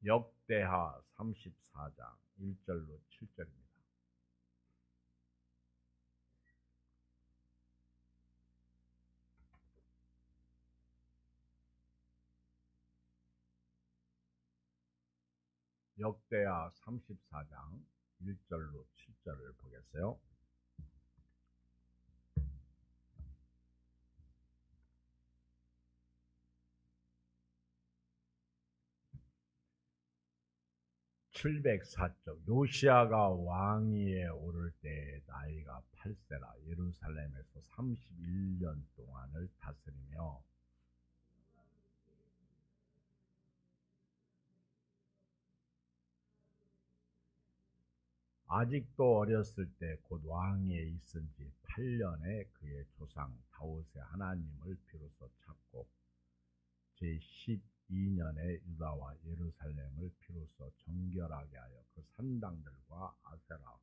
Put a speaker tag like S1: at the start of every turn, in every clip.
S1: 역대하 34장 1절로 7절입니다. 역대하 34장 1절로 7절을 보겠어요. (704쪽) 요시야가 왕위에 오를 때 나이가 8세라 예루살렘에서 31년 동안을 다스리며 아직도 어렸을 때 곧 왕위에 있은 지 8년에 그의 조상 다윗의 하나님을 비로소 찾고 제12년에 유다와 예루살렘을 비로소 정결하게 하여 그 산당들과 아세라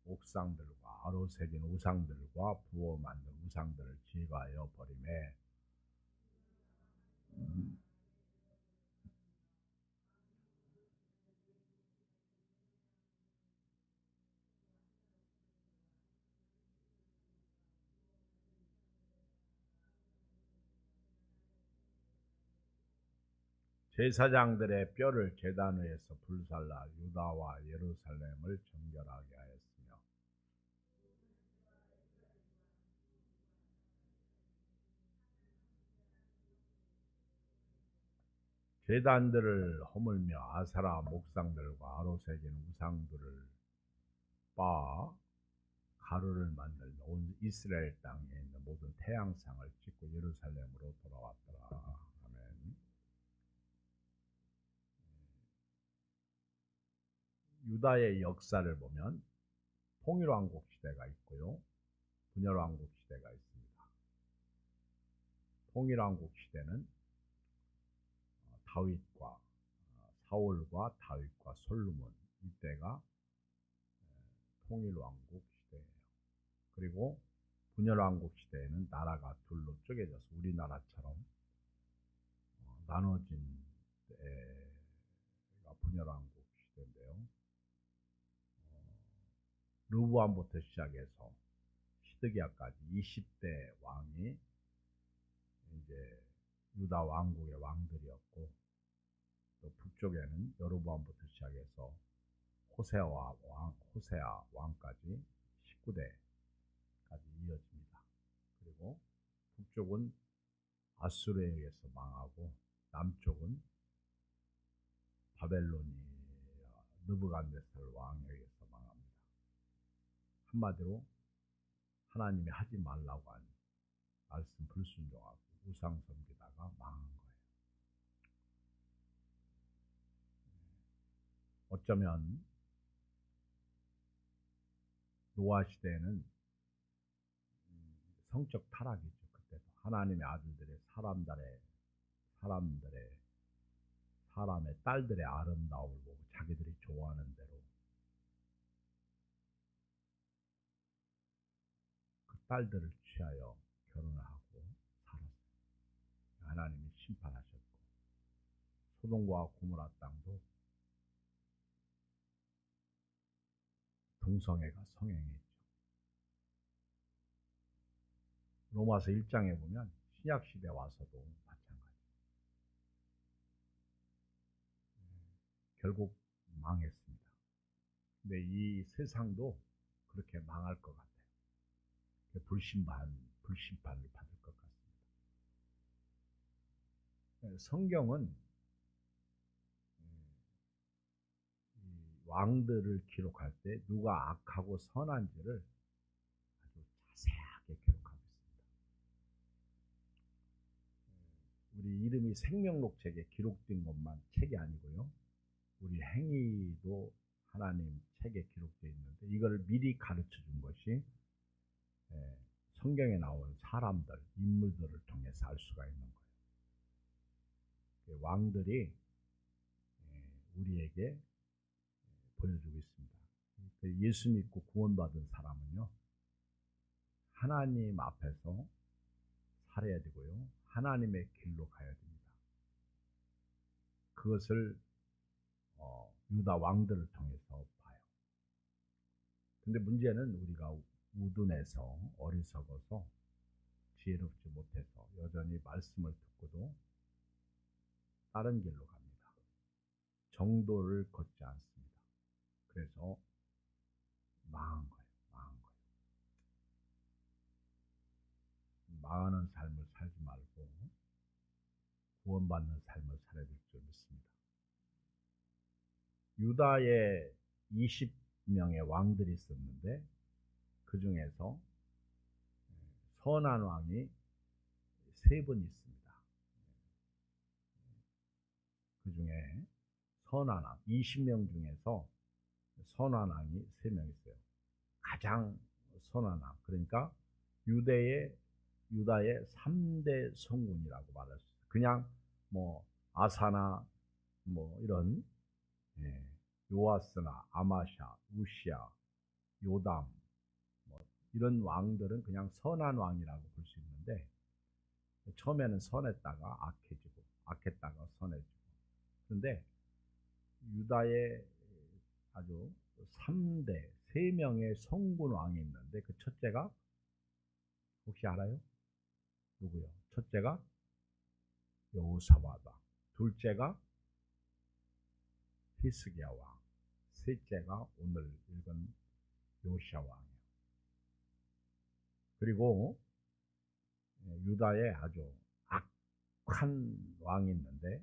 S1: 옥상들과 아로 새긴 우상들과 부어 만든 우상들을 제거하여 버리매 제사장들의 뼈를 제단 위에서 불살라 유다와 예루살렘을 정결하게 하였으며 제단들을 허물며 아세라 목상들과 아로 새긴 우상들을 빻아 가루를 만들며 온 이스라엘 땅에 있는 모든 태양상을 찍고 예루살렘으로 돌아왔더라. 아멘. 유다의 역사를 보면 통일왕국 시대가 있고요. 분열왕국 시대가 있습니다. 통일왕국 시대는 다윗과 사울과 다윗과 솔로몬 이때가 통일왕국 시대예요. 그리고 분열왕국 시대에는 나라가 둘로 쪼개져서 우리나라처럼 나눠진 때가 분열왕국 시대인데요. 르브암부터 시작해서 시드기야까지 20대 왕이 이제 유다 왕국의 왕들이었고, 또 북쪽에는 여로보암부터 시작해서 호세아 왕까지 19대까지 이어집니다. 그리고 북쪽은 아수르에 의해서 망하고, 남쪽은 바벨론이 느부갓네살 왕에 의해서 망합니다. 한마디로 하나님이 하지 말라고 한 말씀 불순종하고 우상 섬기다가 망한 거예요. 어쩌면 노아 시대에는 성적 타락이죠. 그때도 하나님의 아들들의 사람의 딸들의 아름다움을 보고 자기들이 좋아하는 대로 그 딸들을 취하여 결혼을 하고 살았어요. 하나님이 심판하셨고, 소돔과 고모라 땅도 동성애가 성행했죠. 로마서 1장에 보면 신약시대 와서도 마찬가지. 결국 망했습니다. 근데 이 세상도 그렇게 망할 것 같아요. 불심판을 받을 것 같습니다. 성경은 왕들을 기록할 때 누가 악하고 선한지를 아주 자세하게 기록하고 있습니다. 우리 이름이 생명록 책에 기록된 것만 책이 아니고요. 우리 행위도 하나님 책에 기록되어 있는데 이걸 미리 가르쳐 준 것이 성경에 나오는 사람들, 인물들을 통해서 알 수가 있는 거예요. 왕들이 우리에게 보여주고 있습니다. 예수 믿고 구원받은 사람은요, 하나님 앞에서 살아야 되고요, 하나님의 길로 가야 됩니다. 그것을 유다 왕들을 통해서 봐요. 근데 문제는 우리가 우둔해서 어리석어서 지혜롭지 못해서 여전히 말씀을 듣고도 다른 길로 갑니다. 정도를 걷지 않습니다. 그래서 망한 거예요. 망하는 삶을 살지 말고 구원받는 삶을 살아야 될 줄 믿습니다. 유다에 20명의 왕들이 있었는데 그 중에서 선한 왕이 3분 있습니다. 그 중에 선한 왕, 20명 중에서 선한 왕이 3명 있어요. 가장 선한 왕, 그러니까 유다의 3대 성군이라고 말할 수 있어요. 그냥 뭐 아사나 뭐 이런 요아스나 아마샤, 우시야, 요담 뭐 이런 왕들은 그냥 선한 왕이라고 볼 수 있는데 처음에는 선했다가 악해지고 악했다가 선해지고 그런데 유다의 아주 3대 3명의 성군 왕이 있는데 그 첫째가 혹시 알아요? 누구요? 첫째가 여호사밧 왕, 둘째가 히스기야 왕, 셋째가 오늘 읽은 요시야 왕이에요. 그리고 유다에 아주 악한 왕이 있는데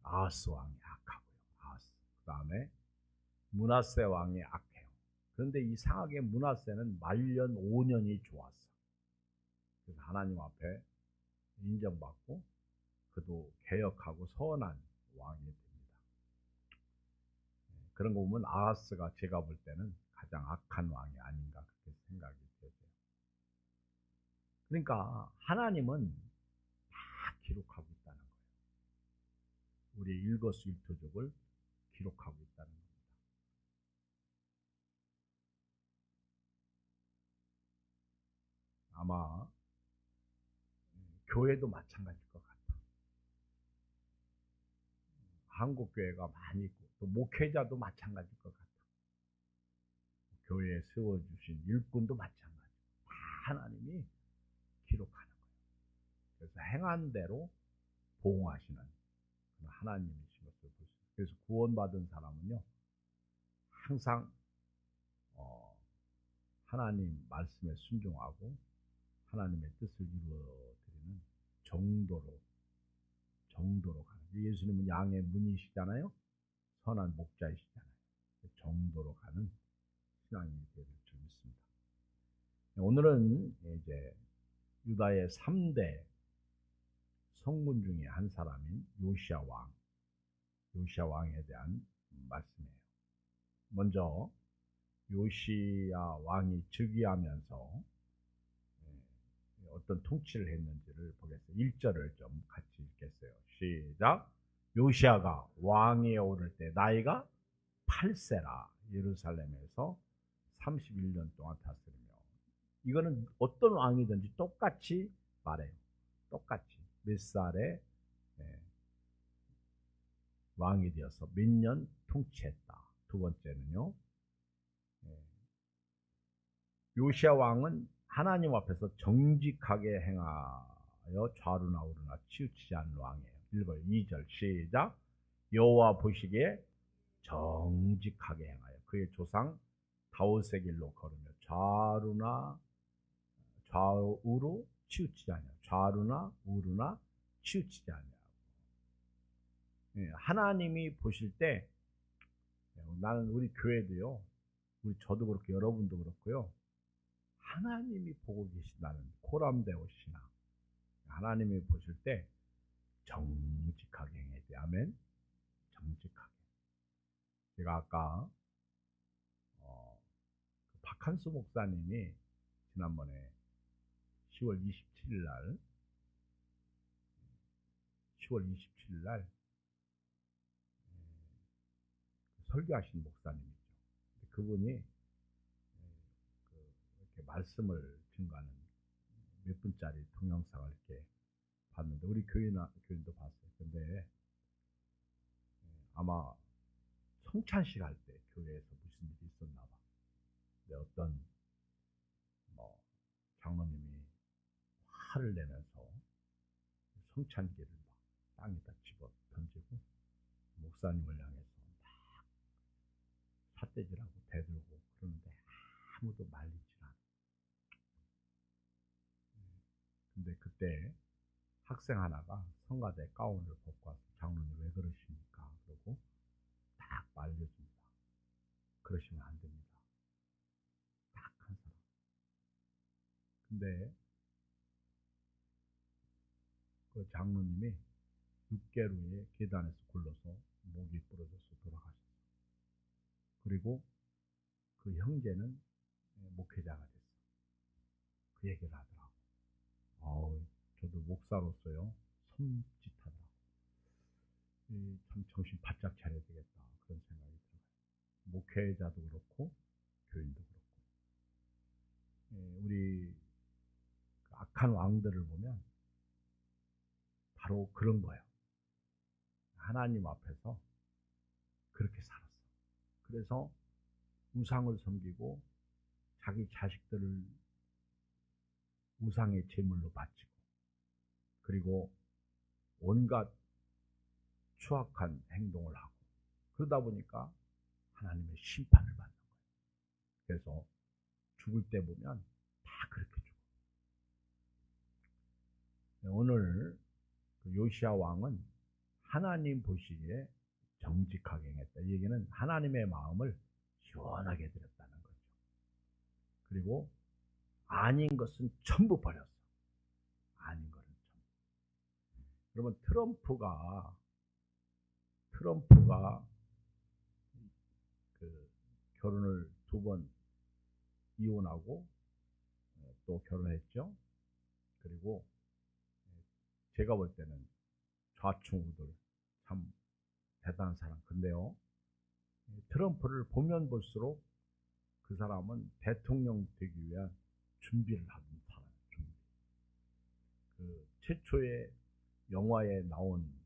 S1: 아하스 왕이 악하고요. 아하스. 그 다음에 므낫세 왕이 악해요. 그런데 이상하게 므낫세는 말년 5년이 좋았어. 그래서 하나님 앞에 인정받고 그도 개혁하고 선한 왕이 됩니다. 그런 거 보면 아하스가 제가 볼 때는 가장 악한 왕이 아닌가 그렇게 생각이 되죠. 그러니까 하나님은 다 기록하고 있다는 거예요. 우리 일거수일투족을 기록하고 있다는 겁니다. 아마 교회도 마찬가지일 것 같아요. 한국 교회가 많이 있고 또 목회자도 마찬가지일 것 같아요. 교회에 세워주신 일꾼도 마찬가지고 다 하나님이 기록하는 거예요. 그래서 행한 대로 보응하시는 하나님이신 것을 볼 수 있어요. 그래서 구원받은 사람은요 항상 하나님 말씀에 순종하고 하나님의 뜻을 이루어드리는 정도로 가는. 예수님은 양의 문이시잖아요. 선한 목자이시잖아요. 정도로 가는 신앙이 되길 줄 믿습니다. 오늘은 이제 유다의 3대 성군 중에 한 사람인 요시야 왕에 대한 말씀이에요. 먼저 요시야 왕이 즉위하면서 어떤 통치를 했는지를 보겠습니다. 1절을 좀 같이 읽겠어요. 시작. 요시야가 왕위에 오를 때 나이가 8세라 예루살렘에서 31년 동안 다스리며. 이거는 어떤 왕이든지 똑같이 말해요. 똑같이 몇 살에 왕이 되어서 몇 년 통치했다. 두 번째는요. 요시야 왕은 하나님 앞에서 정직하게 행하여 좌루나 우루나 치우치지 않는 왕이에요. 2절 시작. 여호와 보시기에 정직하게 행하여 그의 조상 다윗의 길로 걸으며 좌우로 치우치지 않아요. 좌루나 우루나 치우치지 않아요. 하나님이 보실 때 나는 우리 교회도요. 저도 그렇고 여러분도 그렇고요. 하나님이 보고 계신다는 코람데오 신앙. 하나님이 보실 때 정직하게 행해야 돼. 아멘. 정직하게. 제가 아까 박한수 목사님이 지난번에 10월 27일 날 설교하신 목사님이죠. 그분이 이렇게 말씀을 증거하는 몇 분짜리 동영상을 이렇게 봤는데 우리 교인도 봤어요. 근데 아마 성찬식 할 때 교회에서 무슨 일이 있었나 봐. 근데 어떤 뭐 장로님이 화를 내면서 성찬기를 막 땅에다 집어 던지고 목사님을 향해서 막 삿대질하고 대들고 그러는데 아무도 말리질 않아. 근데 그때 학생 하나가 성가대 가운을 벗고 와서 장로님 왜 그러십니까? 그러고 딱 말려줍니다. 그러시면 안 됩니다. 딱 한 사람. 근데 그 장로님이 6개월 후에 계단에서 굴러서 목이 부러져서 돌아가셨어요. 그리고 그 형제는 목회자가 됐어. 그 얘기를 하더라고. 저도 목사로서요 섬찟하더라고. 참 정신 바짝 차려야 되겠다 그런 생각이 들어요. 목회자도 그렇고 교인도 그렇고. 우리 악한 왕들을 보면 바로 그런 거예요. 하나님 앞에서 그렇게 살았어. 그래서 우상을 섬기고 자기 자식들을 우상의 제물로 바치고 그리고 온갖 추악한 행동을 하고 그러다 보니까 하나님의 심판을 받는 거예요. 그래서 죽을 때 보면 다 그렇게 죽어. 오늘 그 요시야 왕은 하나님 보시기에 정직하게 행했다. 이 얘기는 하나님의 마음을 시원하게 드렸다는 거죠. 그리고 아닌 것은 전부 버렸어. 아닌 것은 전부. 여러분 트럼프가 그 결혼을 2번 이혼하고 또 결혼했죠. 그리고 제가 볼 때는 좌충우돌 참 대단한 사람. 근데요, 트럼프를 보면 볼수록 그 사람은 대통령 되기 위한 준비를 하는 사람이에요. 준비. 그 최초의 영화에 나온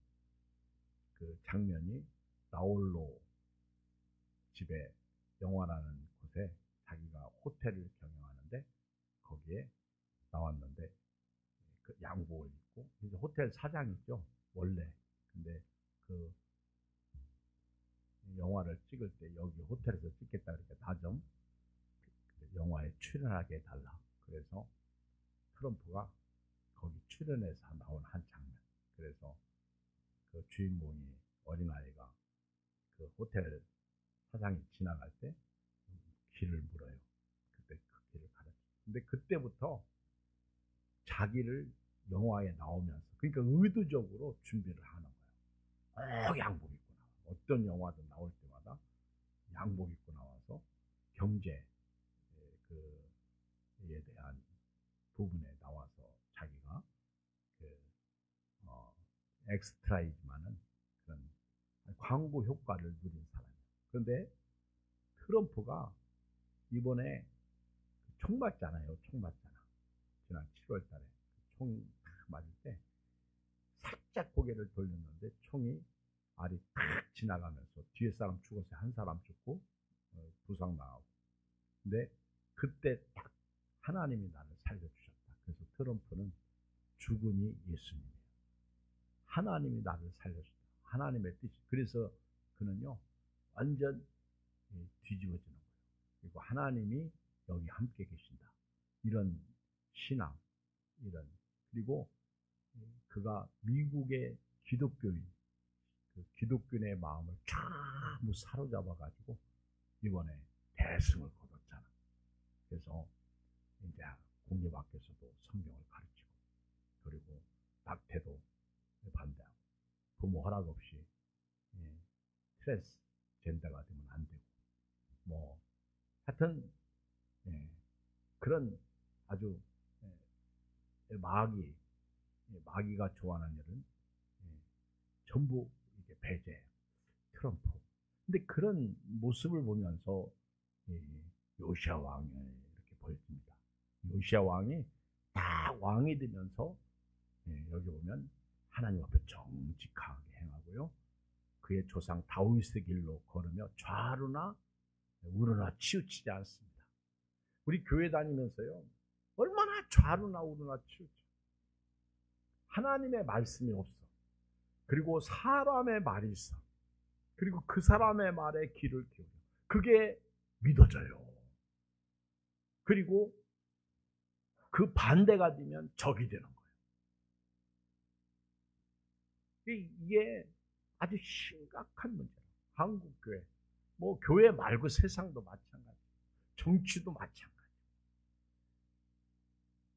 S1: 그 장면이 나홀로 집에 영화라는 곳에 자기가 호텔을 경영하는데 거기에 나왔는데 그 양복을 입고 이제 호텔 사장이죠 원래. 근데 그 영화를 찍을 때 여기 호텔에서 찍겠다 그러니까 나 좀 영화에 출연하게 해달라. 그래서 트럼프가 거기 출연해서 나온 한 장면. 그래서 그 주인공이 어린아이가 그 호텔 사장이 지나갈 때 길을 물어요. 그때 그 길을 가르쳐. 근데 그때부터 자기를 영화에 나오면서 그러니까 의도적으로 준비를 하는 거예요. 양복 입고 나와. 어떤 영화든 나올 때마다 양복 입고 나와서 경제 그에 대한 부분에 나와서 자기가 그 엑스트라이지만은 그런 광고 효과를 누린 사람이에요. 그런데 트럼프가 이번에 총 맞잖아요. 총 맞잖아. 지난 7월 달에 총 맞을 때 살짝 고개를 돌렸는데 총이 알이 탁 지나가면서 뒤에 사람 죽었어요. 한 사람 죽고 부상 나고. 근데 그때 딱 하나님이 나를 살려주셨다. 그래서 트럼프는 죽으니 예수님이에요. 하나님이 나를 살려주셨다. 하나님의 뜻이. 그래서 그는요 완전 뒤집어지는 거예요. 그리고 하나님이 여기 함께 계신다. 이런 신앙, 이런. 그리고 그가 미국의 기독교인, 그 기독교인의 마음을 전부 사로잡아가지고 이번에 대승을 거뒀잖아. 그래서 이제 공립 학교에서도 성경을 가르치고, 그리고 낙태도 반대하고, 부모 허락 없이 트랜스젠더가 되면 안 되고, 뭐 하여튼 그런 아주 마귀가 좋아하는 일은 전부 이게 배제해요. 트럼프. 근데 그런 모습을 보면서 요시야 왕이 이렇게 보여집니다. 요시야 왕이 딱 왕이 되면서 여기 보면 하나님 앞에 정직하게 행하고요. 그의 조상 다윗의 길로 걸으며 좌루나 우루나 치우치지 않습니다. 우리 교회 다니면서요, 얼마나 좌루나 우루나 치우쳐. 하나님의 말씀이 없어. 그리고 사람의 말이 있어. 그리고 그 사람의 말에 귀를 기울여. 그게 믿어져요. 그리고 그 반대가 되면 적이 되는 거예요. 이게 아주 심각한 문제예요. 한국교회, 뭐 교회 말고 세상도 마찬가지, 정치도 마찬가지.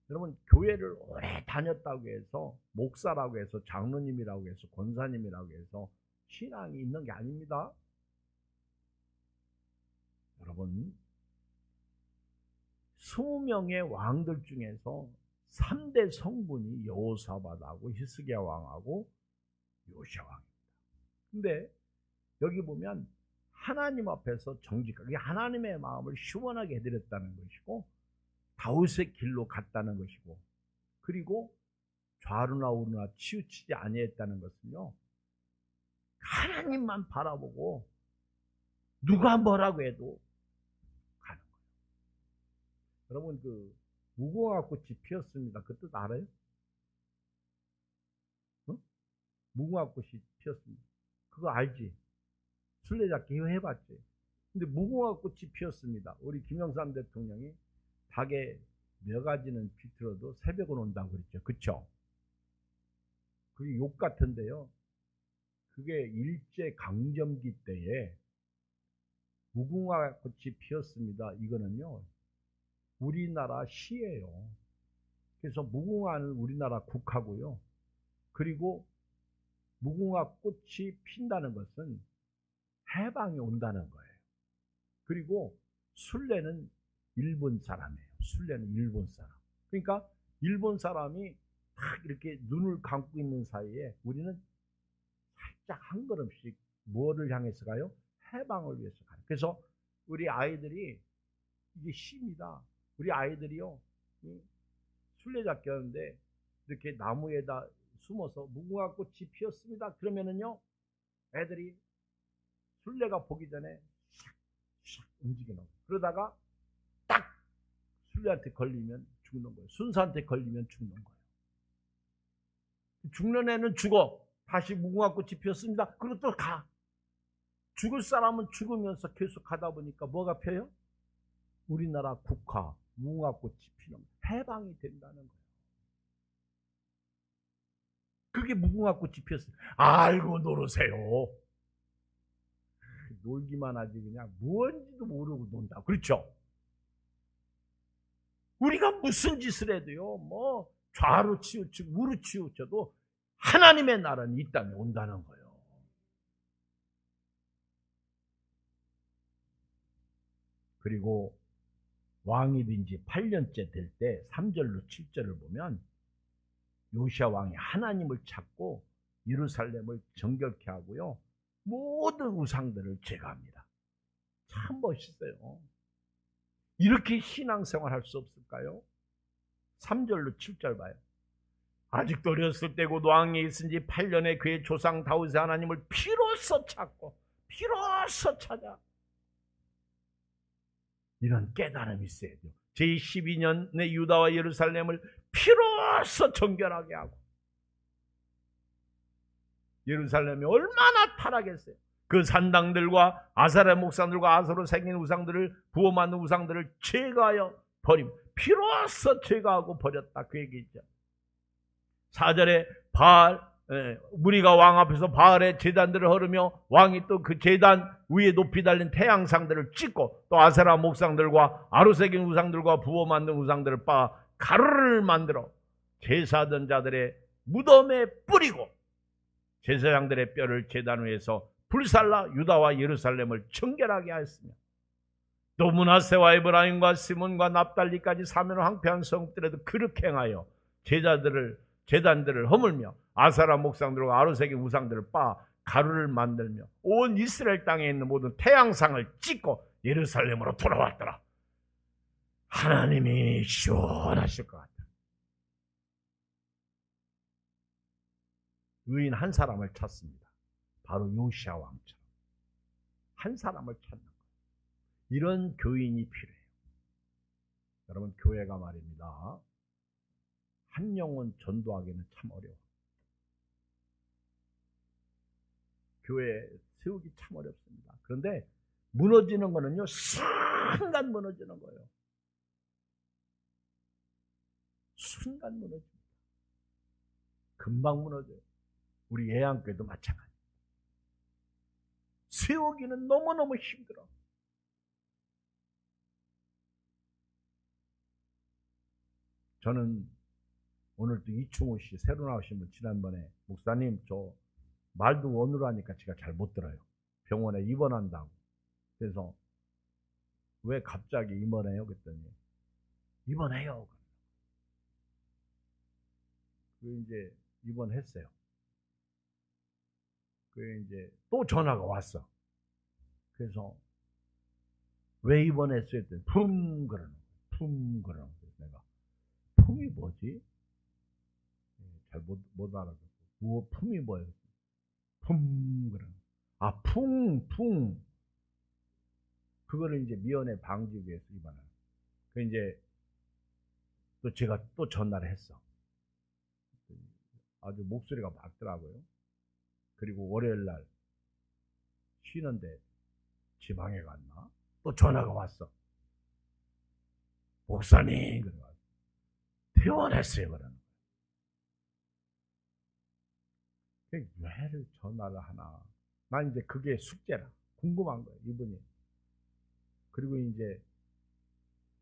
S1: 여러분, 교회를 오래 다녔다고 해서, 목사라고 해서, 장로님이라고 해서, 권사님이라고 해서 신앙이 있는 게 아닙니다. 여러분, 20명의 왕들 중에서 3대 성분이 여호사밧하고 히스기야 왕하고 요시야 왕입니다. 근데 여기 보면 하나님 앞에서 정직하게 하나님의 마음을 시원하게 해드렸다는 것이고, 다윗의 길로 갔다는 것이고, 그리고 좌루나 우루나 치우치지 아니했다는 것은요, 하나님만 바라보고 누가 뭐라고 해도 가는 거예요. 여러분, 그 무궁화 꽃이 피었습니다. 그 뜻 알아요? 어? 무궁화 꽃이 피었습니다. 그거 알지? 술래잡기 해봤지? 근데 무궁화 꽃이 피었습니다. 우리 김영삼 대통령이 닭에 몇 가지는 비틀어도 새벽은 온다고 그랬죠. 그쵸? 그게 욕 같은데요. 그게 일제 강점기 때에 무궁화 꽃이 피었습니다. 이거는요, 우리나라 시예요. 그래서 무궁화는 우리나라 국화고요. 그리고 무궁화 꽃이 핀다는 것은 해방이 온다는 거예요. 그리고 순례는 일본 사람이에요. 순례는 일본 사람. 그러니까 일본 사람이 딱 이렇게 눈을 감고 있는 사이에 우리는 살짝 한 걸음씩 뭐를 향해서 가요? 해방을 위해서 가요. 그래서 우리 아이들이, 이게 시입니다. 우리 아이들이요, 술래잡기 하는데 이렇게 나무에다 숨어서 무궁화 꽃이 피었습니다. 그러면은요, 애들이 술래가 보기 전에 샥샥 움직이는 거예요. 그러다가 딱 술래한테 걸리면 죽는 거예요. 순사한테 걸리면 죽는 거예요. 죽는 애는 죽어. 다시 무궁화 꽃이 피었습니다. 그리고 또 가. 죽을 사람은 죽으면서 계속 가다 보니까 뭐가 펴요? 우리나라 국화, 무궁화 꽃이 피는 거예요. 해방이 된다는 거예요. 그게 무궁화 꽃이 피었어요. 알고 놀으세요. 놀기만 하지 그냥 뭔지도 모르고 논다. 그렇죠? 우리가 무슨 짓을 해도요, 뭐 좌로 치우치고 우로 치우쳐도 하나님의 나라는 이 땅에 온다는 거예요. 그리고 왕이 된 지 8년째 될 때 3절로 7절을 보면 요시야 왕이 하나님을 찾고 예루살렘을 정결케 하고요, 모든 우상들을 제거합니다. 참 멋있어요. 이렇게 신앙생활 할 수 없을까요? 3절로 7절 봐요. 아직도 어렸을 때고 왕이 있은 지 8년에 그의 조상 다윗의 하나님을 피로써 찾고 피로써 찾아. 이런 깨달음이 있어야 돼요. 제12년에 유다와 예루살렘을 피로써 정결하게 하고. 예루살렘이 얼마나 타락했어요. 그 산당들과 아사라 목상들과 아서로 생긴 우상들을, 부어 만든 우상들을 제거하여 버림. 피로써 제거하고 버렸다. 그 얘기죠. 4절에 무리가 왕 앞에서 바알의 제단들을 흐르며 왕이 또 그 제단 위에 높이 달린 태양상들을 찍고 또 아세라 목상들과 아루새긴 우상들과 부어 만든 우상들을 빻아 가루를 만들어 제사하던 자들의 무덤에 뿌리고 제사장들의 뼈를 제단 위에서 불살라 유다와 예루살렘을 정결하게 하였으며 또 므낫세와 에브라임과 시몬과 납달리까지 사면을 황폐한 성읍들에도 그렇게 행하여 제단들을 허물며 아사라 목상들과 아루새긴 우상들을 빻아 가루를 만들며 온 이스라엘 땅에 있는 모든 태양상을 찍고 예루살렘으로 돌아왔더라. 하나님이 시원하실 것 같다. 의인 한 사람을 찾습니다. 바로 요시야 왕처럼 한 사람을 찾는 거예요. 이런 교인이 필요해요. 여러분, 교회가 말입니다, 한 영혼 전도하기는 참 어려워. 교회 세우기 참 어렵습니다. 그런데 무너지는 거는요, 순간 무너지는 거예요. 순간 무너집니다. 금방 무너져요. 우리 예양교회도 마찬가지. 세우기는 너무너무 힘들어. 저는 오늘도 이충호 씨 새로 나오신 분, 지난번에 목사님 저 말도 원으로 하니까 제가 잘 못 들어요. 병원에 입원한다고. 그래서 왜 갑자기 입원해요? 그랬더니 입원해요. 그 이제 입원했어요. 그 이제 또 전화가 왔어. 그래서 왜 입원했어요? 했더니 품 그러는 거예요. 품 그러는 거예요. 내가 품이 뭐지? 잘 못 알아듣고. 뭐 품이 뭐예요? 품 그러는 거예요. 아, 풍. 그거를 이제 미연에 방지하기 위해서 입원하는. 그 이제 또 제가 또 전화를 했어. 아주 목소리가 밝더라고요. 그리고 월요일 날 쉬는데 지방에 갔나? 또 전화가 왔어. 목사님, 그래 왔어. 퇴원했어요, 그러는 거예요. 왜 전화를 하나? 난 이제 그게 숙제라. 궁금한 거예요, 이분이. 그리고 이제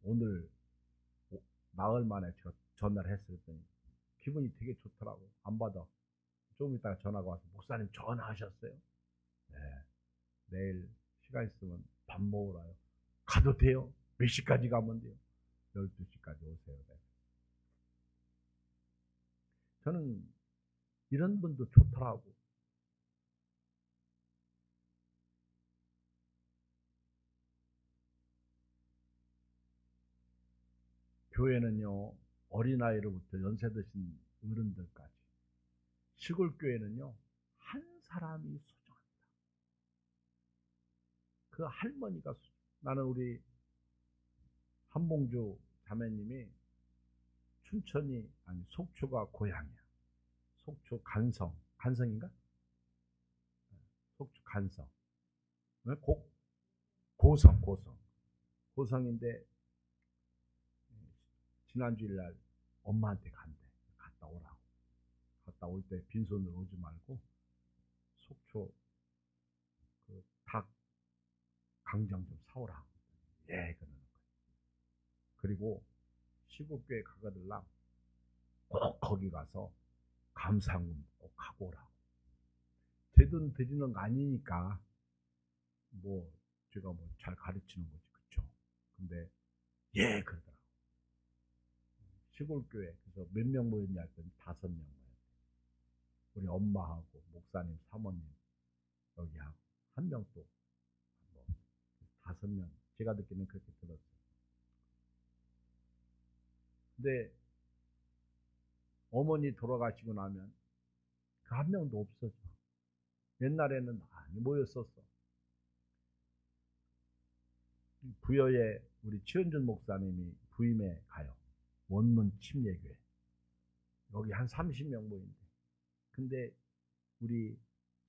S1: 오늘 나흘 만에 제가 전화를 했더니 기분이 되게 좋더라고. 안 받아. 조금 있다가 전화가 와서 목사님 전화하셨어요? 네. 내일 시간 있으면 밥 먹으러요. 가도 돼요? 몇 시까지 가면 돼요? 12시까지 오세요. 네. 저는 이런 분도 좋더라고. 교회는요, 어린아이로부터 연세 드신 어른들까지. 시골 교회는요, 한 사람이 소중합니다. 그 할머니가 나는 우리 한봉주 자매님이 춘천이 아니 속초가 고향이야. 속초 간성인가? 속초 간성. 고성인데 지난 주일날 엄마한테 간대. 갔다 오라고. 갔다 올 때 빈손으로 오지 말고 속초 그 닭 강정 좀 사오라. 예, 그러는 거예요. 그리고 시골교회 가거들랑 꼭 거기 가서 감사문 꼭 하고 오라고. 제 돈 드리는 거 아니니까 뭐 제가 뭐 잘 가르치는 거지, 그쵸? 근데 예, 그러더라고. 시골교회 그래서 몇 명 모였냐 했더니 5명 모였어요. 우리 엄마하고 목사님, 사모님 여기하고 한 명 또 뭐 5명. 제가 듣기는 그렇게 들었어요. 근데 어머니 돌아가시고 나면 그 한 명도 없어져. 옛날에는 많이 모였었어. 부여에 우리 최은준 목사님이 부임에 가요. 원문 침례교회. 여기 한 30명 모인대. 근데 우리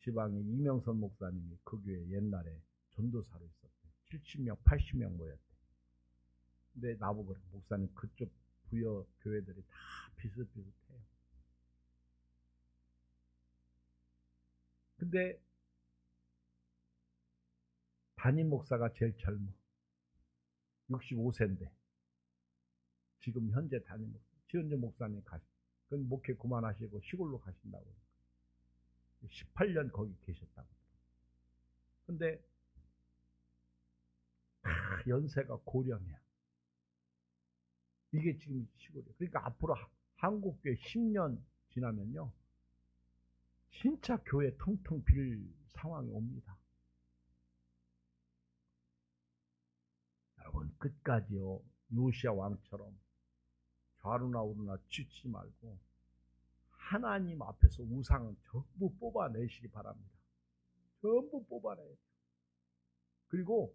S1: 지방의 이명선 목사님이 그 교회 옛날에 전도사로 있었대. 70명, 80명 모였대. 근데 나보고 그래. 목사님 그쪽 부여 교회들이 다 비슷비슷해요. 근데 담임 목사가 제일 젊어. 65세인데 지금 현재 담임 목사. 최은준 목사님 그건 목회 그만하시고 시골로 가신다고. 18년 거기 계셨다고. 근데 연세가 고령이야. 이게 지금 시골이야. 그러니까 앞으로 한국교회 10년 지나면요, 진짜 교회 텅텅 빌 상황이 옵니다. 여러분, 끝까지요, 요시야 왕처럼 좌루나 우루나 치지 말고 하나님 앞에서 우상은 전부 뽑아내시기 바랍니다. 전부 뽑아내야 돼요. 그리고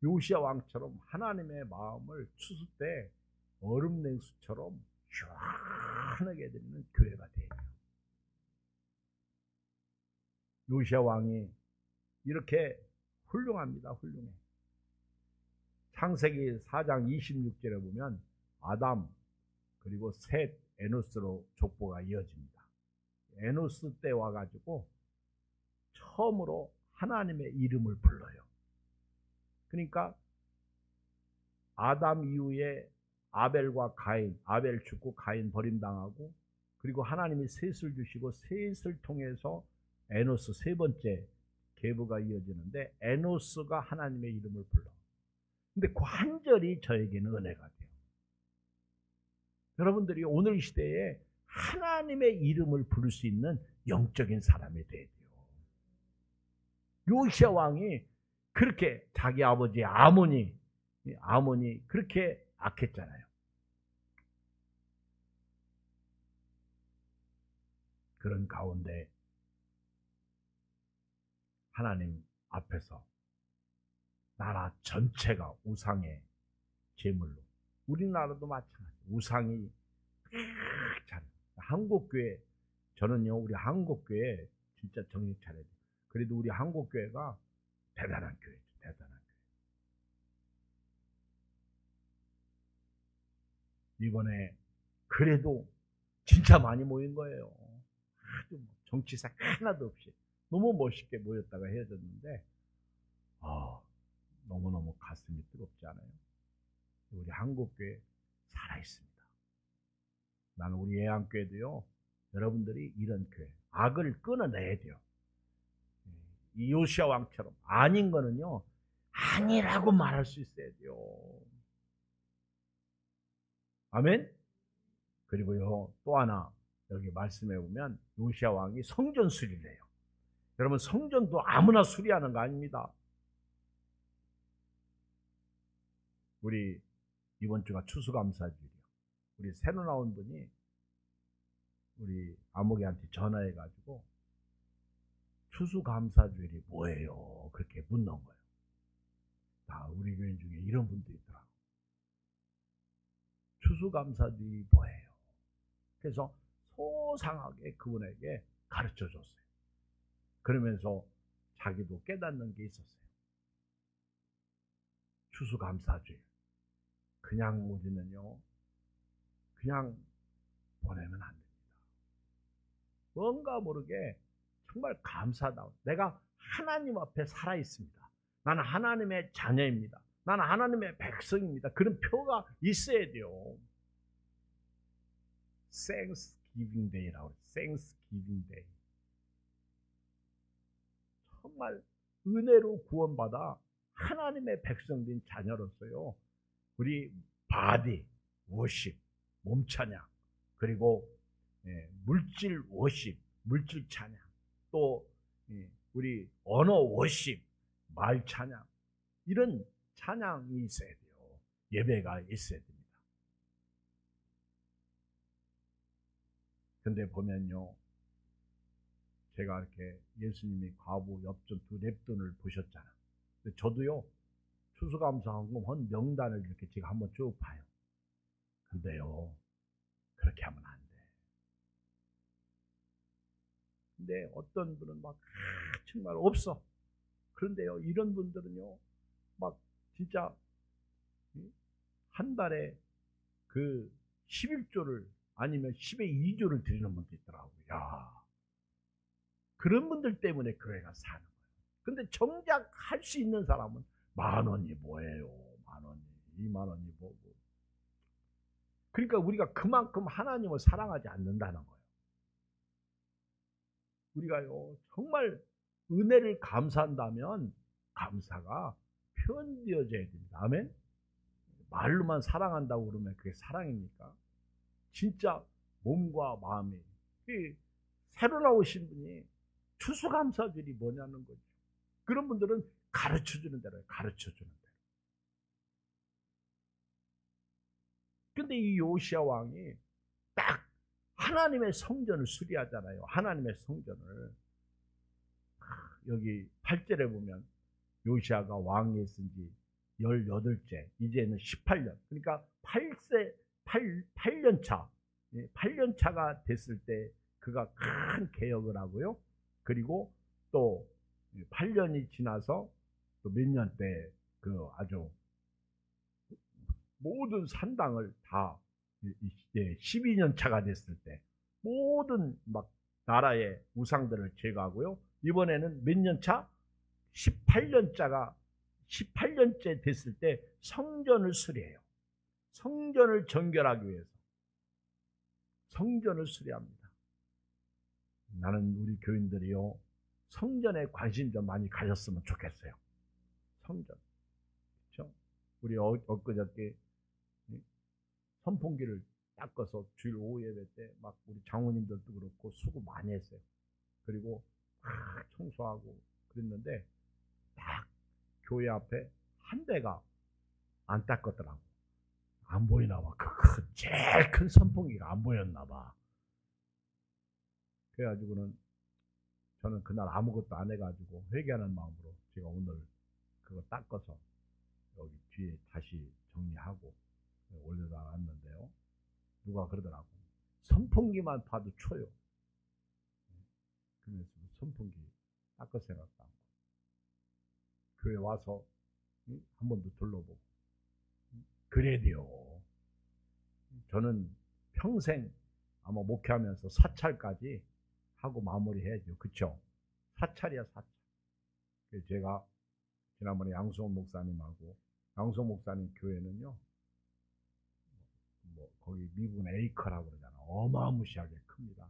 S1: 요시야 왕처럼 하나님의 마음을 추수 때 얼음 냉수처럼 시원하게 되는 교회가 돼요. 요시야 왕이 이렇게 훌륭합니다. 훌륭해. 창세기 4장 26절에 보면 아담 그리고 셋, 에노스로 족보가 이어집니다. 에노스 때 와가지고 처음으로 하나님의 이름을 불러요. 그러니까 아담 이후에 아벨과 가인, 아벨 죽고 가인 버림당하고, 그리고 하나님이 셋을 주시고 셋을 통해서 에노스 세 번째 계보가 이어지는데, 에노스가 하나님의 이름을 불러. 근데 관절이 저에게는 은혜가 돼요. 여러분들이 오늘 시대에 하나님의 이름을 부를 수 있는 영적인 사람이 돼야 돼요. 요시야 왕이 그렇게 자기 아버지 아몬이 그렇게 악했잖아요. 그런 가운데 하나님 앞에서 나라 전체가 우상의 제물로, 우리나라도 마찬가지, 우상이 잘. 한국교회, 저는요 우리 한국교회 진짜 정신 차려야 돼요. 그래도 우리 한국교회가 대단한 교회죠. 대단한 교회. 이번에 그래도 진짜 많이 모인 거예요. 아주 정치색 하나도 없이 너무 멋있게 모였다가 헤어졌는데, 너무너무 가슴이 뜨겁지 않아요? 우리 한국교회 살아있습니다. 나는 우리 예안교회도요, 여러분들이 이런 교회, 악을 끊어내야 돼요. 이 요시야 왕처럼 아닌 거는요, 아니라고 말할 수 있어야 돼요. 아멘? 그리고요, 또 하나, 여기 말씀해 보면 요시야 왕이 성전 수리를 해요. 여러분, 성전도 아무나 수리하는 거 아닙니다. 우리 이번 주가 추수감사주일이요. 우리 새로 나온 분이 우리 아무개한테 전화해가지고 추수감사주일이 뭐예요? 그렇게 묻는 거예요. 다 우리 교인 중에 이런 분도 있더라고요. 추수감사주일이 뭐예요? 그래서 소상하게 그분에게 가르쳐 줬어요. 그러면서 자기도 깨닫는 게 있었어요. 추수감사주일. 그냥 우리는요, 그냥 보내면 안 됩니다. 뭔가 모르게 정말 감사하다. 내가 하나님 앞에 살아 있습니다. 나는 하나님의 자녀입니다. 나는 하나님의 백성입니다. 그런 표가 있어야 돼요. Thanksgiving Day라고 해요. Thanksgiving Day. 정말 은혜로 구원받아 하나님의 백성된 자녀로서요, 우리 바디 워십, 몸 찬양, 그리고 물질 워십, 물질 찬양, 또 우리 언어 워십, 말 찬양, 이런 찬양이 있어야 돼요. 예배가 있어야 됩니다. 근데 보면요, 제가 이렇게 예수님이 과부, 엽전 두 랩돈을 보셨잖아. 근데 저도요, 추수감사헌금 한 명단을 이렇게 제가 한번 쭉 봐요. 근데요, 그렇게 하면 안 돼. 근데 어떤 분은 막 정말 없어. 그런데요, 이런 분들은요, 막 진짜 한 달에 그 11조를 아니면 10의 2조를 드리는 분도 있더라고요. 야, 그런 분들 때문에 교회가 사는 거예요. 근데 정작 할 수 있는 사람은 10,000원이 뭐예요? 10,000원이, 20,000원이 뭐고. 그러니까 우리가 그만큼 하나님을 사랑하지 않는다는 거예요. 우리가요, 정말 은혜를 감사한다면 감사가 표현되어져야 됩니다. 아멘? 말로만 사랑한다고 그러면 그게 사랑입니까? 진짜 몸과 마음이. 새로 나오신 분이 추수감사절이 뭐냐는 거죠. 그런 분들은 가르쳐주는 대로요. 가르쳐주는 대로. 근데 이 요시야 왕이 딱 하나님의 성전을 수리하잖아요. 하나님의 성전을. 여기 8절에 보면 요시아가 왕위에 쓴 지 18째, 이제는 18년. 그러니까 8년 차, 8년 차가 됐을 때 그가 큰 개혁을 하고요. 그리고 또 8년이 지나서 또 몇 년 때 그 아주 모든 산당을 다 12년 차가 됐을 때 모든 막 나라의 우상들을 제거하고요. 이번에는 몇 년 차? 18년째 됐을 때 성전을 수리해요. 성전을 정결하기 위해서 성전을 수리합니다. 나는 우리 교인들이요, 성전에 관심 좀 많이 가졌으면 좋겠어요. 성전. 그렇죠? 우리 엊그저께 선풍기를 닦아서 주일 오후 예배 때 막 우리 장로님들도 그렇고 수고 많이 했어요. 그리고 막 청소하고 그랬는데 딱 교회 앞에 한 대가 안 닦았더라고. 안 보이나 봐. 제일 큰 선풍기가 안 보였나 봐. 그래가지고는 저는 그날 아무것도 안 해가지고 회개하는 마음으로 제가 오늘 그거 닦아서 여기 뒤에 다시 정리하고 올려다 놨는데요. 누가 그러더라고. 선풍기만 봐도 쳐요. 그래서 선풍기 닦을 생각도 안 하고 교회 와서 한 번 더 둘러보고 그래야 돼요. 저는 평생 아마 목회하면서 사찰까지 하고 마무리해야죠. 그쵸? 사찰이야, 사찰. 그래서 제가 지난번에 양수원 목사님하고, 양수원 목사님 교회는요, 뭐 거기 미국은 에이커라고 그러잖아. 어마무시하게 큽니다.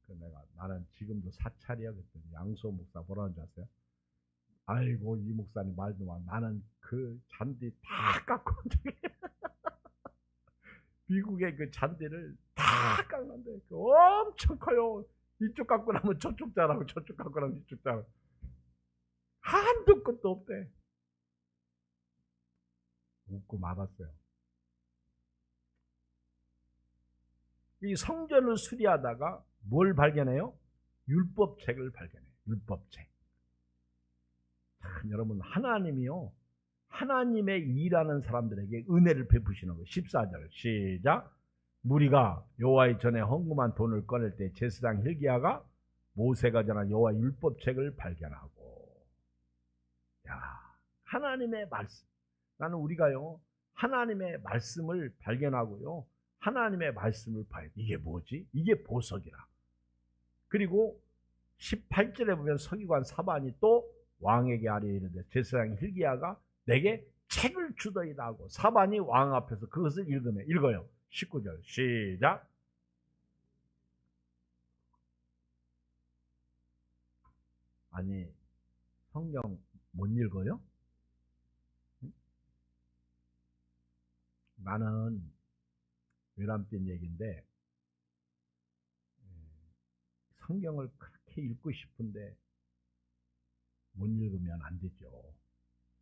S1: 그래서 나는 지금도 사찰이야 그랬더니 양수원 목사 뭐라는 줄 아세요? 아이고, 이 목사님 말도 마. 나는 그 잔디 다 깎고 미국의 그 잔디를 다 깎는데 엄청 커요. 이쪽 깎고 나면 저쪽 자라고, 저쪽 깎고 나면 이쪽 자라고. 한도 끝도 없대. 웃고 말았어요. 이 성전을 수리하다가 뭘 발견해요? 율법책을 발견해요. 율법책. 참, 여러분, 하나님이요, 하나님의 일하는 사람들에게 은혜를 베푸시는 거예요. 14절 시작. 무리가 여호와의 전에 헌금한 돈을 꺼낼 때 제사장 hil기야가 모세가 전한 여호와 율법책을 발견하고. 야, 하나님의 말씀. 나는 우리가요, 하나님의 말씀을 발견하고요, 하나님의 말씀을 봐야 돼. 이게 뭐지? 이게 보석이라. 그리고 18절에 보면 서기관 사반이 또 왕에게 아뢰어 이르되 제사장 hil기야가 내게 책을 주더이다 하고 사반이 왕 앞에서 그것을 읽어요. 19절 시작. 아니, 성경 못 읽어요? 나는 외람된 얘기인데 성경을 그렇게 읽고 싶은데 못 읽으면 안 되죠.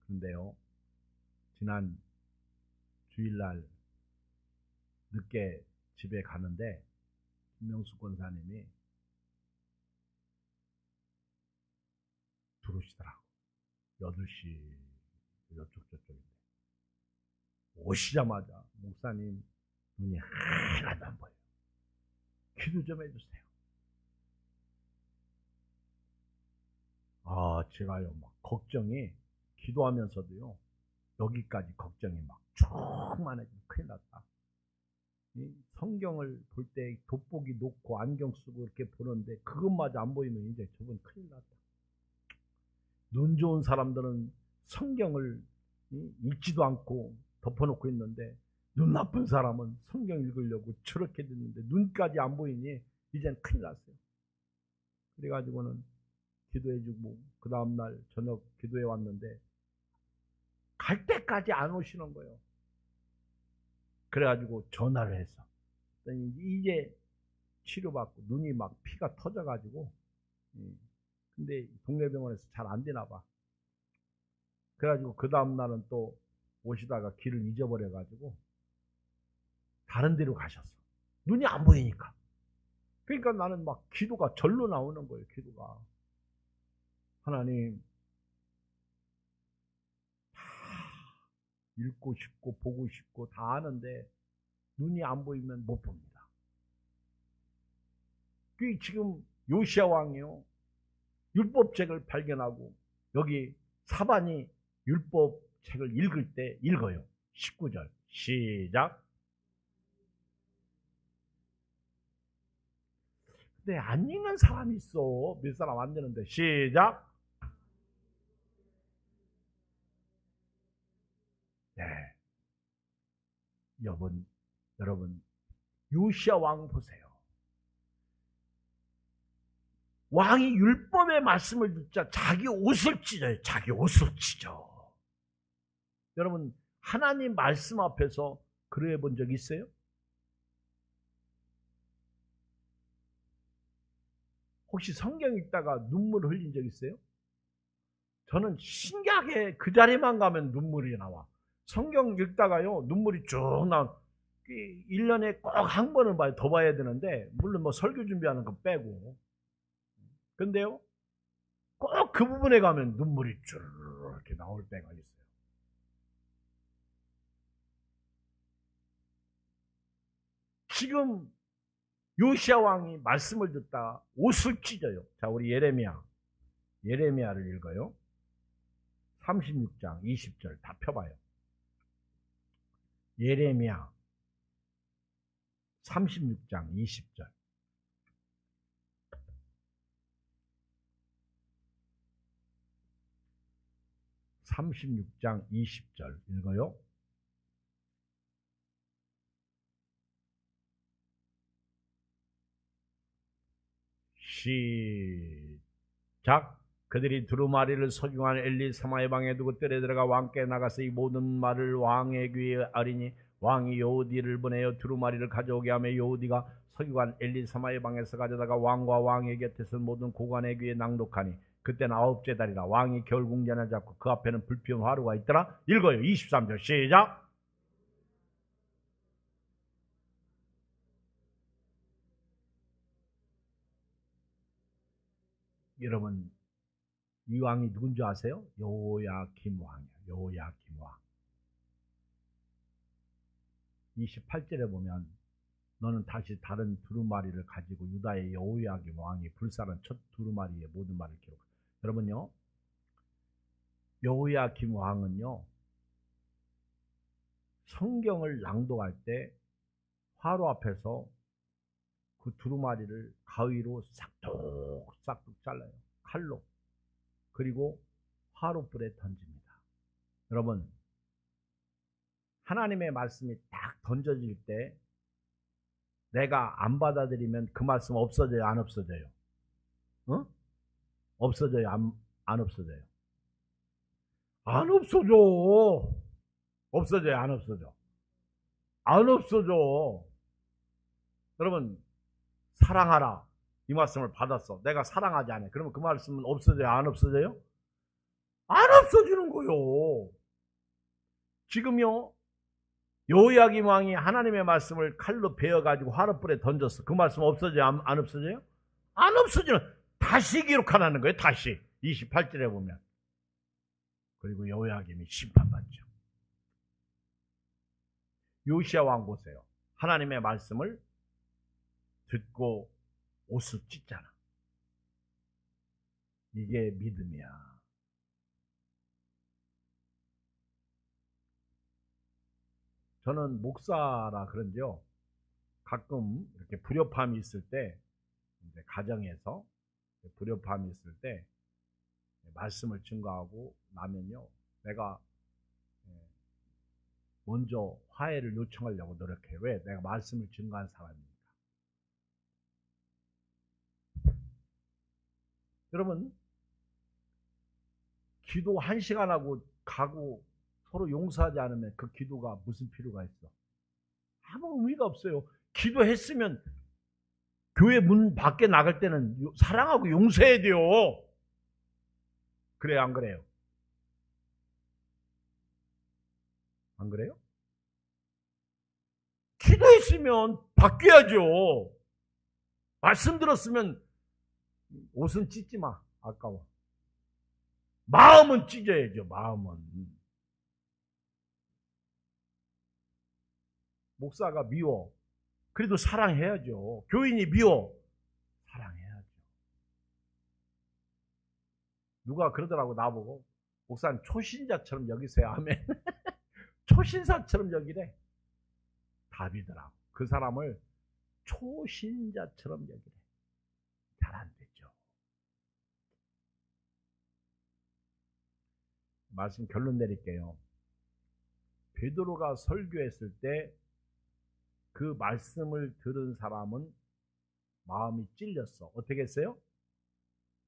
S1: 그런데요, 지난 주일날 늦게 집에 가는데 김명수 권사님이 들어오시더라고. 8시 이쪽 저쪽인데 오시자마자 목사님 눈이 하나도 안 보여요. 기도 좀 해주세요. 아, 제가요 막 걱정이, 기도하면서도요 여기까지 걱정이 막 쭉 많아지면 큰일 났다. 이 성경을 볼 때 돋보기 놓고 안경 쓰고 이렇게 보는데 그것마저 안 보이면 이제 저건 큰일 났다. 눈 좋은 사람들은 성경을 읽지도 않고 덮어놓고 있는데 눈 나쁜 사람은 성경 읽으려고 저렇게 됐는데 눈까지 안 보이니 이젠 큰일 났어요. 그래가지고는 기도해주고 그 다음날 저녁 기도해 왔는데 갈 때까지 안 오시는 거예요. 그래가지고 전화를 했어. 이제 치료받고 눈이 막 피가 터져가지고, 근데 동네 병원에서 잘 안 되나 봐. 그래가지고 그 다음날은 또 오시다가 길을 잊어버려가지고 다른 데로 가셨어. 눈이 안 보이니까. 그러니까 나는 막 기도가 절로 나오는 거예요. 기도가. 하나님, 읽고 싶고 보고 싶고 다 아는데 눈이 안 보이면 못 봅니다. 그 지금 요시야 왕이요, 율법책을 발견하고 여기 사반이 율법책을 읽을 때 읽어요. 19절 시작. 근데 안 읽는 사람이 있어. 몇 사람 안 되는데. 시작. 네. 여러분 요시야 왕 보세요. 왕이 율법의 말씀을 듣자 자기 옷을 찢어요. 자기 옷을 찢어. 여러분, 하나님 말씀 앞에서 그래 본 적 있어요? 혹시 성경 읽다가 눈물 흘린 적 있어요? 저는 신기하게 그 자리만 가면 눈물이 나와. 성경 읽다가요, 눈물이 쭉 나와. 1년에 꼭 한 번은 봐요. 더 봐야 되는데, 물론 뭐 설교 준비하는 거 빼고. 근데요, 꼭 그 부분에 가면 눈물이 쭉 이렇게 나올 때가 있어요. 지금 요시야 왕이 말씀을 듣다 옷을 찢어요. 자, 우리 예레미야를 읽어요. 36장 20절 다 펴봐요. 예레미야 36장 20절. (36장 20절) 읽어요. 시작. 그들이 두루마리를 석유한 엘리사마의 방에 두고 뜰에 들어가 왕께 나가서 이 모든 말을 왕의 귀에 아리니 왕이 여호디를 보내어 두루마리를 가져오게 하며 여호디가 석유관 엘리사마의 방에서 가져다가 왕과 왕의 곁에서 모든 고관의 귀에 낭독하니 그때는 9째 달이라. 왕이 겨울궁전을 잡고 그 앞에는 불 피운 화루가 있더라. 읽어요. 23절 시작. 여러분, 이 왕이 누군지 아세요? 여호야김 왕이에요. 여호야김 왕. 28절에 보면 너는 다시 다른 두루마리를 가지고 유다의 여호야김 왕이 불사른 첫 두루마리의 모든 말을 기록하라. 여러분요, 여호야김 왕은요, 성경을 낭독할 때 화로 앞에서 그 두루마리를 가위로 싹둑 잘라요. 칼로. 그리고 화로불에 던집니다. 여러분, 하나님의 말씀이 딱 던져질 때 내가 안 받아들이면 그 말씀 없어져요? 안 없어져요? 어? 없어져요? 안 없어져요? 안 없어져. 없어져요? 안 없어져? 안 없어져. 여러분, 사랑하라. 이 말씀을 받았어. 내가 사랑하지 않아. 그러면 그 말씀은 없어져요? 안 없어져요? 안 없어지는 거요. 지금요, 여호야김 왕이 하나님의 말씀을 칼로 베어가지고 화롯불에 던졌어. 그 말씀 없어져요? 안 없어져요? 안 없어지는. 다시 기록하라는 거예요. 다시. 28절에 보면. 그리고 여호야김이 심판받죠. 요시야 왕 보세요. 하나님의 말씀을 듣고 옷을 찢잖아. 이게 믿음이야. 저는 목사라 그런지요, 가끔 이렇게 불협화음이 있을 때, 이제 가정에서 불협화음이 있을 때 말씀을 증거하고 나면요, 내가 먼저 화해를 요청하려고 노력해요. 왜? 내가 말씀을 증거한 사람이니까. 여러분, 기도 1시간 하고 가고 서로 용서하지 않으면 그 기도가 무슨 필요가 있어? 아무 의미가 없어요. 기도했으면 교회 문 밖에 나갈 때는 사랑하고 용서해야 돼요. 그래요, 안 그래요? 안 그래요? 기도했으면 바뀌어야죠. 말씀 들었으면 옷은 찢지 마. 아까워. 마음은 찢어야죠. 마음은. 목사가 미워. 그래도 사랑해야죠. 교인이 미워. 사랑해야죠. 누가 그러더라고 나보고. 목사는 초신자처럼 여기세요 하면 초신사처럼 여기래. 답이더라고. 그 사람을 초신자처럼 여기래. 잘 안 되죠. 말씀 결론 내릴게요. 베드로가 설교했을 때 그 말씀을 들은 사람은 마음이 찔렸어. 어떻게 했어요?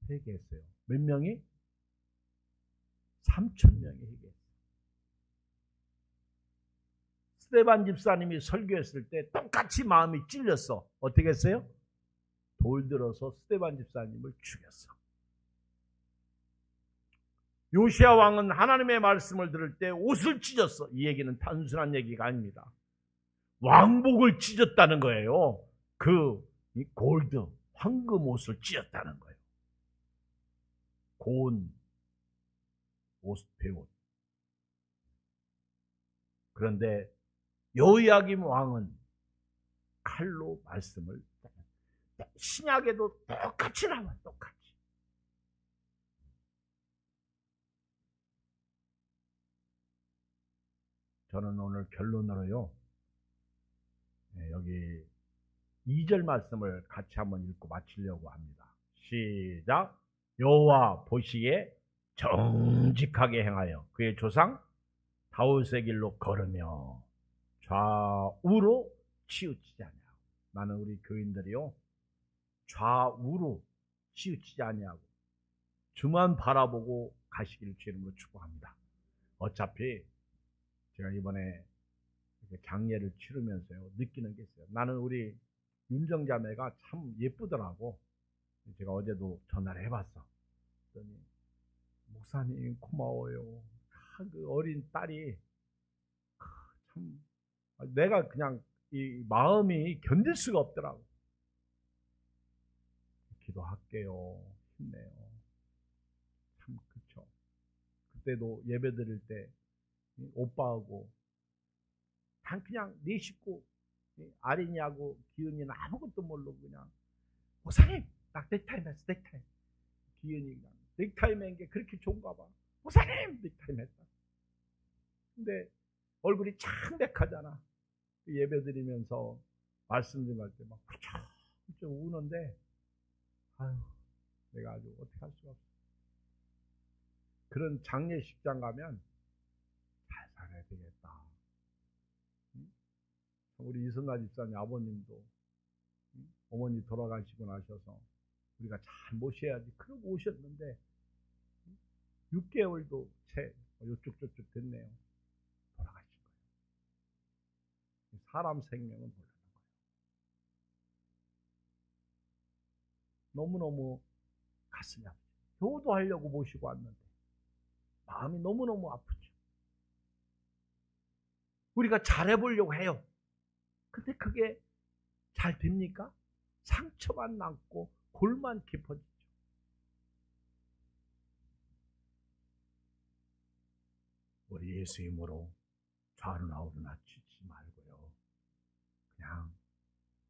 S1: 회개했어요. 몇 명이? 3,000명이 회개했어요. 스데반 집사님이 설교했을 때 똑같이 마음이 찔렸어. 어떻게 했어요? 돌 들어서 스데반 집사님을 죽였어. 요시야 왕은 하나님의 말씀을 들을 때 옷을 찢었어. 이 얘기는 단순한 얘기가 아닙니다. 왕복을 찢었다는 거예요. 그 골드, 황금 옷을 찢었다는 거예요. 고운 옷, 배옷. 그런데 여호야김 왕은 칼로 말씀을, 신약에도 똑같이 나와. 똑같이. 저는 오늘 결론으로요, 여기 2절 말씀을 같이 한번 읽고 마치려고 합니다. 시작. 여호와 보시기에 정직하게 행하여 그의 조상 다윗의 길로 걸으며 좌우로 치우치지 아니하고. 나는 우리 교인들이요, 좌우로 치우치지 아니하고 주만 바라보고 가시기를 주님으로 축복합니다. 어차피 제가 이번에 장례를 치르면서요, 느끼는 게 있어요. 나는 우리 윤정자매가 참 예쁘더라고. 제가 어제도 전화를 해봤어. 그랬더니 목사님 고마워요. 그 어린 딸이 참, 내가 그냥 이 마음이 견딜 수가 없더라고. 기도할게요. 힘내요. 참 그쵸. 그때도 예배 드릴 때 오빠하고 그냥 네 식구 아린이하고 기은이는 아무것도 모르고 그냥 목사님 나 넥타이 맸어. 넥타이. 기은이 그냥 넥타이 맨 게 그렇게 좋은가 봐. 목사님 넥타이 맸다. 근데 얼굴이 창백하잖아. 예배 드리면서 말씀 좀 할 때 막 훌쩍 우는데, 아유, 내가 아주 어떻게 할 수가 없어. 그런 장례식장 가면 잘 살아야 되겠다. 우리 이선나 집사님 아버님도 어머니 돌아가시고 나셔서 우리가 잘 모셔야지 그러고 오셨는데 6개월도 채 요쪽 저쪽 됐네요. 돌아가신 거예요. 사람 생명은 모르는 거예요. 너무너무 가슴이 아프죠. 효도하려고 모시고 왔는데 마음이 너무너무 아프죠. 우리가 잘해보려고 해요. 근데 그게 잘 됩니까? 상처만 남고 골만 깊어지죠. 우리 예수 이름으로 좌우나 우르나 치지 말고요. 그냥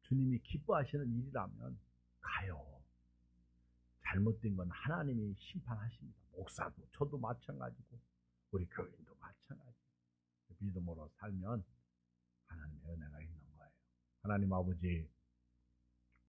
S1: 주님이 기뻐하시는 일이라면 가요. 잘못된 건 하나님이 심판하십니다. 목사도 저도 마찬가지고 우리 교인도 마찬가지고 믿음으로 살면 하나님의 은혜가 있는 거예요. 하나님 아버지,